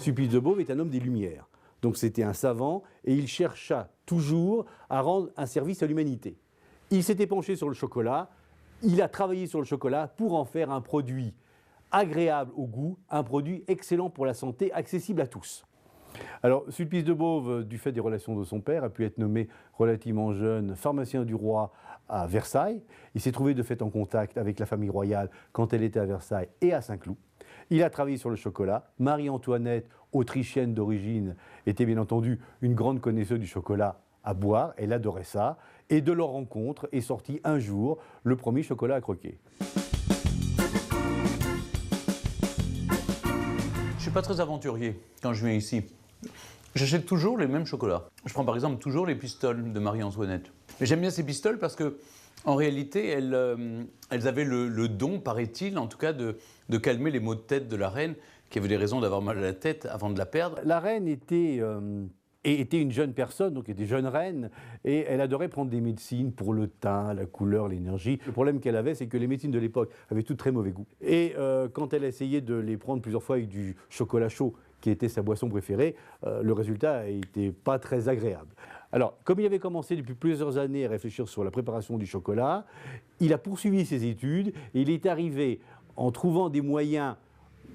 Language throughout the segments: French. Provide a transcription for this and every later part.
Sulpice de Beauve est un homme des Lumières. Donc c'était un savant et il chercha toujours à rendre un service à l'humanité. Il s'était penché sur le chocolat, il a travaillé sur le chocolat pour en faire un produit agréable au goût, un produit excellent pour la santé, accessible à tous. Alors, Sulpice de Beauve, du fait des relations de son père, a pu être nommé relativement jeune pharmacien du roi à Versailles. Il s'est trouvé de fait en contact avec la famille royale quand elle était à Versailles et à Saint-Cloud. Il a travaillé sur le chocolat. Marie-Antoinette, autrichienne d'origine, était bien entendu une grande connaisseuse du chocolat à boire. Elle adorait ça. Et de leur rencontre est sorti un jour le premier chocolat à croquer. Je ne suis pas très aventurier quand je viens ici. J'achète toujours les mêmes chocolats. Je prends par exemple toujours les pistoles de Marie-Antoinette. Et j'aime bien ces pistoles parce que, en réalité, elles avaient le don, paraît-il, en tout cas, de calmer les maux de tête de la reine, qui avait des raisons d'avoir mal à la tête avant de la perdre. La reine était une jeune personne, donc était jeune reine, et elle adorait prendre des médecines pour le teint, la couleur, l'énergie. Le problème qu'elle avait, c'est que les médecines de l'époque avaient tout très mauvais goût. Et quand elle a essayé de les prendre plusieurs fois avec du chocolat chaud, qui était sa boisson préférée, le résultat n'était pas très agréable. Alors, comme il avait commencé depuis plusieurs années à réfléchir sur la préparation du chocolat, il a poursuivi ses études et il est arrivé, en trouvant des moyens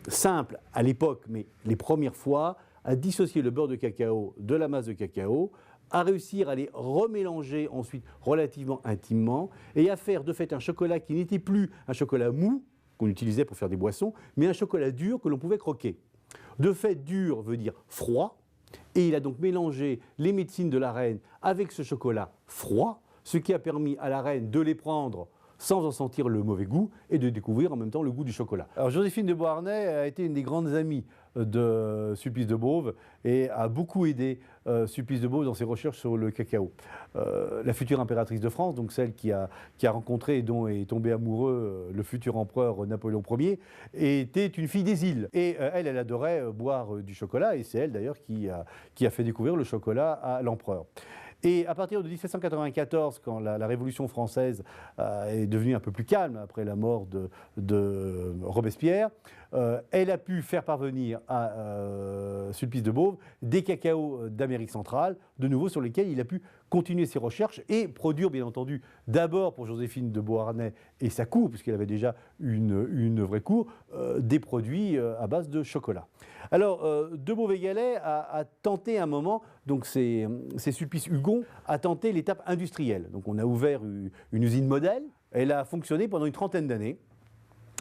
simples à l'époque, mais les premières fois, à dissocier le beurre de cacao de la masse de cacao, à réussir à les remélanger ensuite relativement intimement et à faire de fait un chocolat qui n'était plus un chocolat mou, qu'on utilisait pour faire des boissons, mais un chocolat dur que l'on pouvait croquer. De fait, dur veut dire froid, et il a donc mélangé les médecines de la reine avec ce chocolat froid, ce qui a permis à la reine de les prendre sans en sentir le mauvais goût et de découvrir en même temps le goût du chocolat. Alors Joséphine de Beauharnais a été une des grandes amies de Sulpice de Beauve et a beaucoup aidé Sulpice de Beauve dans ses recherches sur le cacao. La future impératrice de France, donc celle qui a rencontré et dont est tombé amoureux le futur empereur Napoléon Ier, était une fille des îles. Et elle adorait boire du chocolat et c'est elle d'ailleurs qui a fait découvrir le chocolat à l'empereur. Et à partir de 1794, quand la Révolution française est devenue un peu plus calme après la mort de Robespierre, elle a pu faire parvenir à Sulpice de Beauve des cacaos d'Amérique centrale, de nouveau sur lesquels il a pu continuer ses recherches et produire, bien entendu, d'abord pour Joséphine de Beauharnais et sa cour, puisqu'elle avait déjà une vraie cour, des produits à base de chocolat. Alors, de Beauvais-Gallais a tenté un moment, donc c'est Sulpice Hugon, a tenté l'étape industrielle. Donc on a ouvert une usine modèle, elle a fonctionné pendant une trentaine d'années.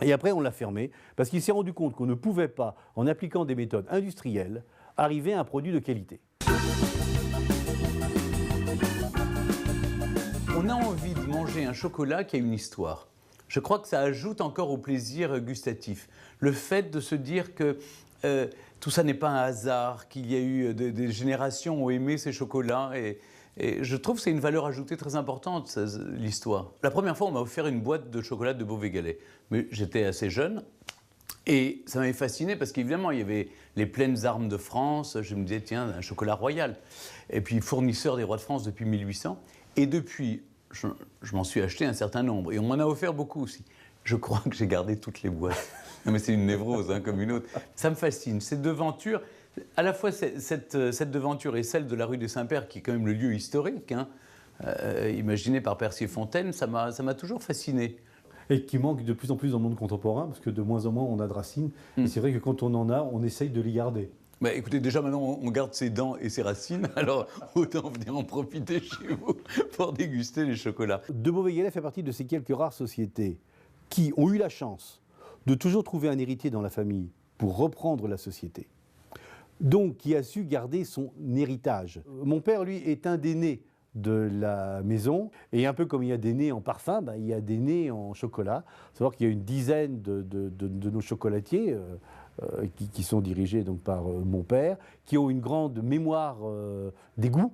Et après, on l'a fermée parce qu'il s'est rendu compte qu'on ne pouvait pas, en appliquant des méthodes industrielles, arriver à un produit de qualité. On a envie de manger un chocolat qui a une histoire. Je crois que ça ajoute encore au plaisir gustatif. Le fait de se dire que tout ça n'est pas un hasard, qu'il y a eu des générations ont aimé ces chocolats et je trouve que c'est une valeur ajoutée très importante, l'histoire. La première fois, on m'a offert une boîte de chocolat de Beauvais-Gallais. Mais j'étais assez jeune et ça m'avait fasciné parce qu'évidemment, il y avait les pleines armes de France. Je me disais, tiens, un chocolat royal. Et puis, fournisseur des rois de France depuis 1800. Et depuis, je m'en suis acheté un certain nombre. Et on m'en a offert beaucoup aussi. Je crois que j'ai gardé toutes les boîtes. Non, mais c'est une névrose, hein, comme une autre. Ça me fascine. Cette devanture, à la fois cette devanture et celle de la rue des Saints-Pères, qui est quand même le lieu historique, hein, imaginé par Percier-Fontaine, ça m'a toujours fasciné. Et qui manque de plus en plus dans le monde contemporain, parce que de moins en moins on a de racines. Et c'est vrai que quand on en a, on essaye de les garder. Bah, écoutez, déjà maintenant on garde ses dents et ses racines, alors autant venir en profiter chez vous pour déguster les chocolats. De Beauvais-Gallais fait partie de ces quelques rares sociétés qui ont eu la chance de toujours trouver un héritier dans la famille pour reprendre la société. Donc, qui a su garder son héritage. Mon père, lui, est un des nés de la maison, et un peu comme il y a des nés en parfum, il y a des nés en chocolat. Il faut savoir qu'il y a une dizaine de nos chocolatiers qui sont dirigés donc, par mon père, qui ont une grande mémoire des goûts,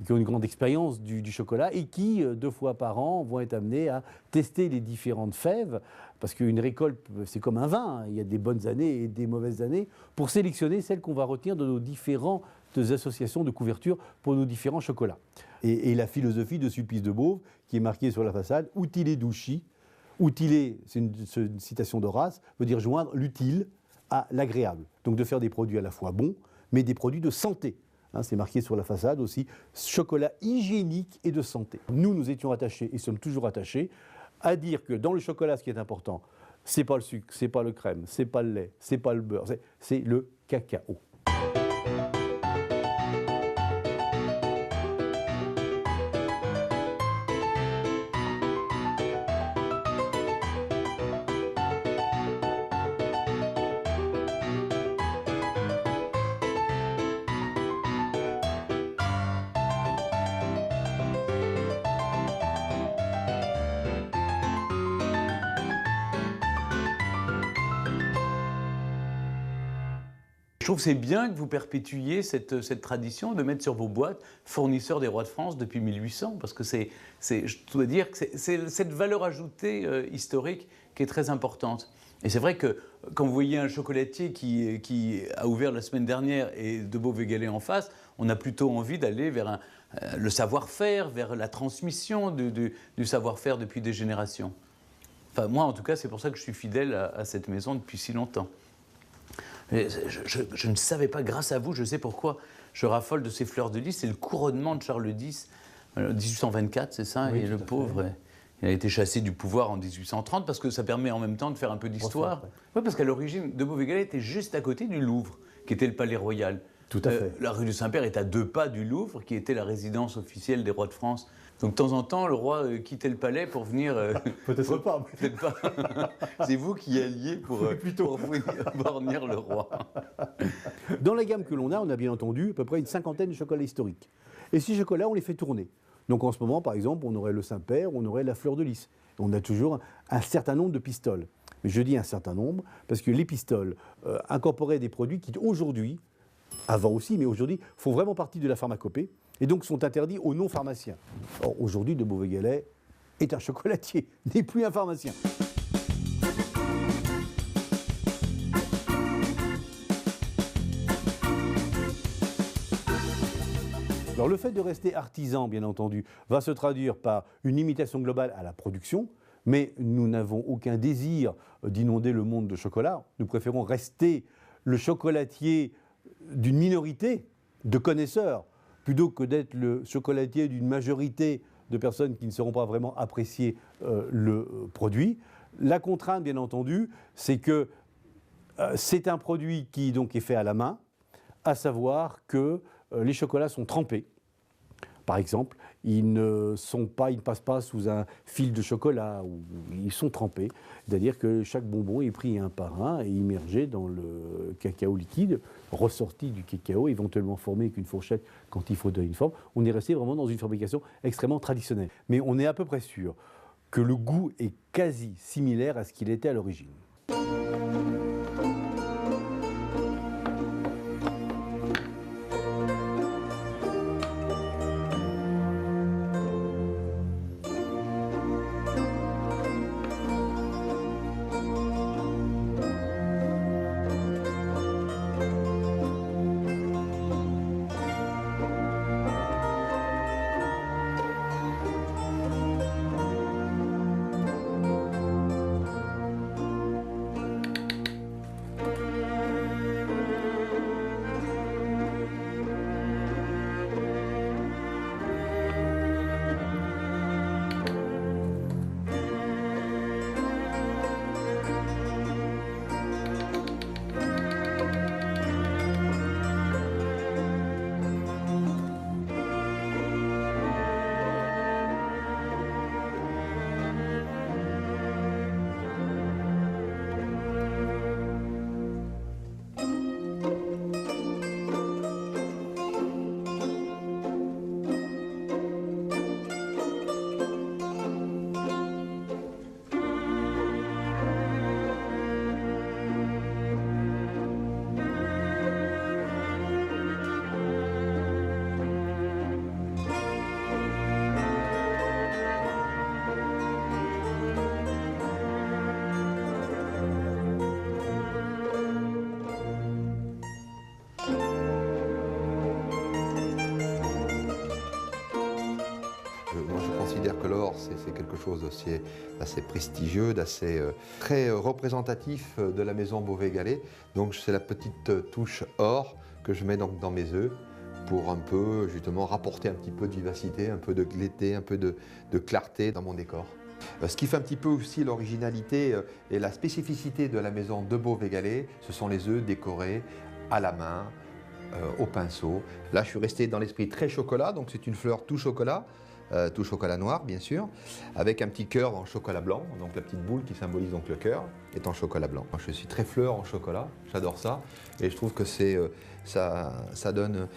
qui ont une grande expérience du chocolat et qui, 2 fois par an, vont être amenés à tester les différentes fèves, parce qu'une récolte, c'est comme un vin, hein, il y a des bonnes années et des mauvaises années, pour sélectionner celles qu'on va retenir de nos différentes associations de couverture pour nos différents chocolats. Et la philosophie de Sulpice de Beauve, qui est marquée sur la façade, utile duci. Utile, c'est une citation d'Horace, veut dire joindre l'utile à l'agréable. Donc de faire des produits à la fois bons, mais des produits de santé. Hein, c'est marqué sur la façade aussi, chocolat hygiénique et de santé. Nous étions attachés et sommes toujours attachés à dire que dans le chocolat, ce qui est important, c'est pas le sucre, c'est pas le crème, c'est pas le lait, c'est pas le beurre, c'est le cacao. Je trouve que c'est bien que vous perpétuiez cette tradition de mettre sur vos boîtes fournisseur des rois de France depuis 1800, parce que je dois dire que c'est cette valeur ajoutée historique qui est très importante. Et c'est vrai que quand vous voyez un chocolatier qui a ouvert la semaine dernière et de Beauvais-Galley en face, on a plutôt envie d'aller vers le savoir-faire, vers la transmission du savoir-faire depuis des générations. Enfin, moi, en tout cas, c'est pour ça que je suis fidèle à cette maison depuis si longtemps. Mais je ne savais pas, grâce à vous, je sais pourquoi je raffole de ces fleurs de lys. C'est le couronnement de Charles X, 1824, c'est ça. Oui, et le pauvre, il a été chassé du pouvoir en 1830 parce que ça permet en même temps de faire un peu d'histoire. Oui, parce qu'à l'origine, de Beauvais-Galley était juste à côté du Louvre, qui était le palais royal. Tout à fait. La rue du Saint-Père est à 2 pas du Louvre, qui était la résidence officielle des rois de France. Donc de temps en temps, le roi quittait le palais pour venir... Peut-être pas. Peut-être pas. C'est vous qui y alliez pour venir bornir le roi. Dans la gamme que l'on a, on a bien entendu à peu près une cinquantaine de chocolats historiques. Et ces chocolats, on les fait tourner. Donc en ce moment, par exemple, on aurait le Saint-Père, on aurait la fleur de lys. On a toujours un certain nombre de pistoles. Mais je dis un certain nombre parce que les pistoles incorporaient des produits qui aujourd'hui, avant aussi, mais aujourd'hui, font vraiment partie de la pharmacopée et donc sont interdits aux non-pharmaciens. Or, aujourd'hui, de Beauvais-Galley est un chocolatier, n'est plus un pharmacien. Alors, le fait de rester artisan, bien entendu, va se traduire par une limitation globale à la production, mais nous n'avons aucun désir d'inonder le monde de chocolat. Nous préférons rester le chocolatier d'une minorité de connaisseurs, plutôt que d'être le chocolatier d'une majorité de personnes qui ne sauront pas vraiment apprécier le produit. La contrainte, bien entendu, c'est que c'est un produit qui donc est fait à la main, à savoir que les chocolats sont trempés. Par exemple, ils ne passent pas sous un fil de chocolat, ils sont trempés. C'est-à-dire que chaque bonbon est pris un par un et immergé dans le cacao liquide, ressorti du cacao, éventuellement formé avec une fourchette quand il faut donner une forme. On est resté vraiment dans une fabrication extrêmement traditionnelle. Mais on est à peu près sûr que le goût est quasi similaire à ce qu'il était à l'origine. Moi, je considère que l'or, c'est quelque chose d'assez prestigieux, d'assez très représentatif de la maison Beauvais-Gallet. Donc, c'est la petite touche or que je mets donc dans mes œufs pour un peu, justement, rapporter un petit peu de vivacité, un peu de gaieté, un peu de clarté dans mon décor. Ce qui fait un petit peu aussi l'originalité et la spécificité de la maison de Beauvais-Gallet, ce sont les œufs décorés à la main, au pinceau. Là, je suis resté dans l'esprit très chocolat, donc c'est une fleur tout chocolat noir, bien sûr, avec un petit cœur en chocolat blanc, donc la petite boule qui symbolise donc le cœur est en chocolat blanc. Je suis très fleur en chocolat, j'adore ça, et je trouve que ça donne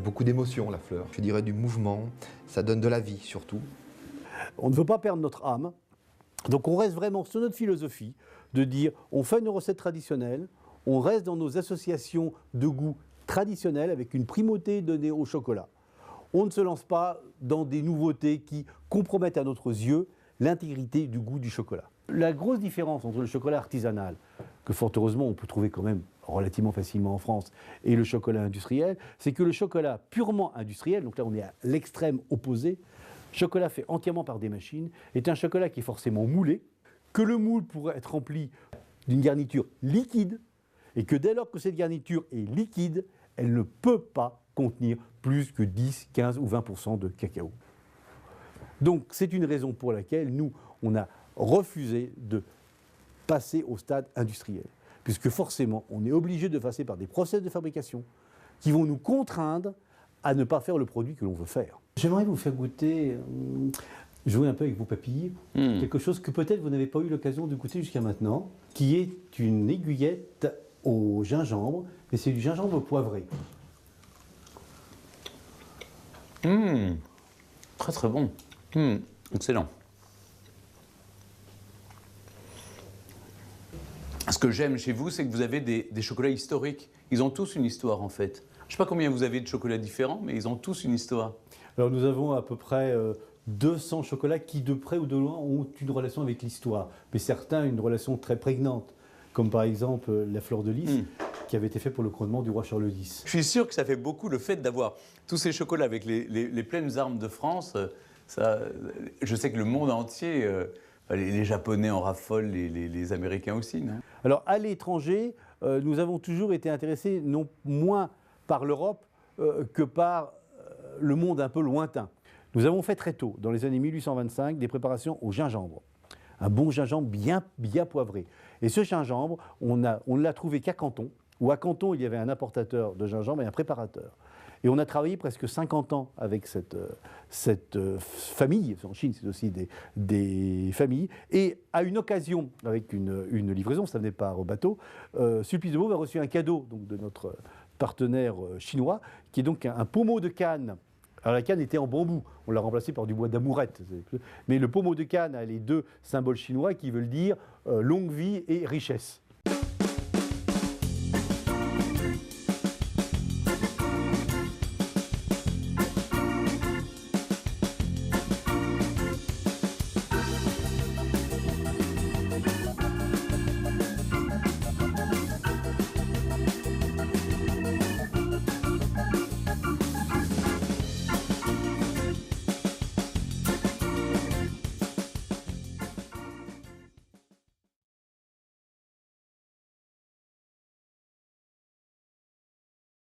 beaucoup d'émotion, la fleur. Je dirais du mouvement, ça donne de la vie surtout. On ne veut pas perdre notre âme, donc on reste vraiment sur notre philosophie de dire on fait une recette traditionnelle, on reste dans nos associations de goût traditionnelles avec une primauté donnée au chocolat. On ne se lance pas dans des nouveautés qui compromettent à notre yeux l'intégrité du goût du chocolat. La grosse différence entre le chocolat artisanal, que fort heureusement on peut trouver quand même relativement facilement en France, et le chocolat industriel, c'est que le chocolat purement industriel, donc là on est à l'extrême opposé, chocolat fait entièrement par des machines, est un chocolat qui est forcément moulé, que le moule pourrait être rempli d'une garniture liquide, et que dès lors que cette garniture est liquide, elle ne peut pas contenir plus que 10, 15 ou 20% de cacao. Donc c'est une raison pour laquelle nous, on a refusé de passer au stade industriel, puisque forcément, on est obligé de passer par des process de fabrication qui vont nous contraindre à ne pas faire le produit que l'on veut faire. J'aimerais vous faire goûter, jouer un peu avec vos papilles, quelque chose que peut-être vous n'avez pas eu l'occasion de goûter jusqu'à maintenant, qui est une aiguillette au gingembre, mais c'est du gingembre poivré. Très très bon. Excellent. Ce que j'aime chez vous, c'est que vous avez des chocolats historiques. Ils ont tous une histoire en fait. Je ne sais pas combien vous avez de chocolats différents, mais ils ont tous une histoire. Alors nous avons à peu près 200 chocolats qui, de près ou de loin, ont une relation avec l'histoire. Mais certains, une relation très prégnante, comme par exemple la fleur de lys, qui avait été fait pour le couronnement du roi Charles X. Je suis sûr que ça fait beaucoup le fait d'avoir tous ces chocolats avec les pleines armes de France. Je sais que le monde entier, les Japonais en raffolent, les Américains aussi, non? Alors à l'étranger, nous avons toujours été intéressés non moins par l'Europe que par le monde un peu lointain. Nous avons fait très tôt, dans les années 1825, des préparations au gingembre. Un bon gingembre bien poivré. Et ce gingembre, on ne l'a trouvé qu'à Canton, où à Canton, il y avait un importateur de gingembre et un préparateur. Et on a travaillé presque 50 ans avec cette famille, en Chine c'est aussi des familles, et à une occasion, avec une livraison, ça venait par bateau, Sulpice de Beauve a reçu un cadeau donc, de notre partenaire chinois, qui est donc un pommeau de canne. Alors la canne était en bambou, on l'a remplacé par du bois d'amourette. Mais le pommeau de canne a les deux symboles chinois qui veulent dire longue vie et richesse.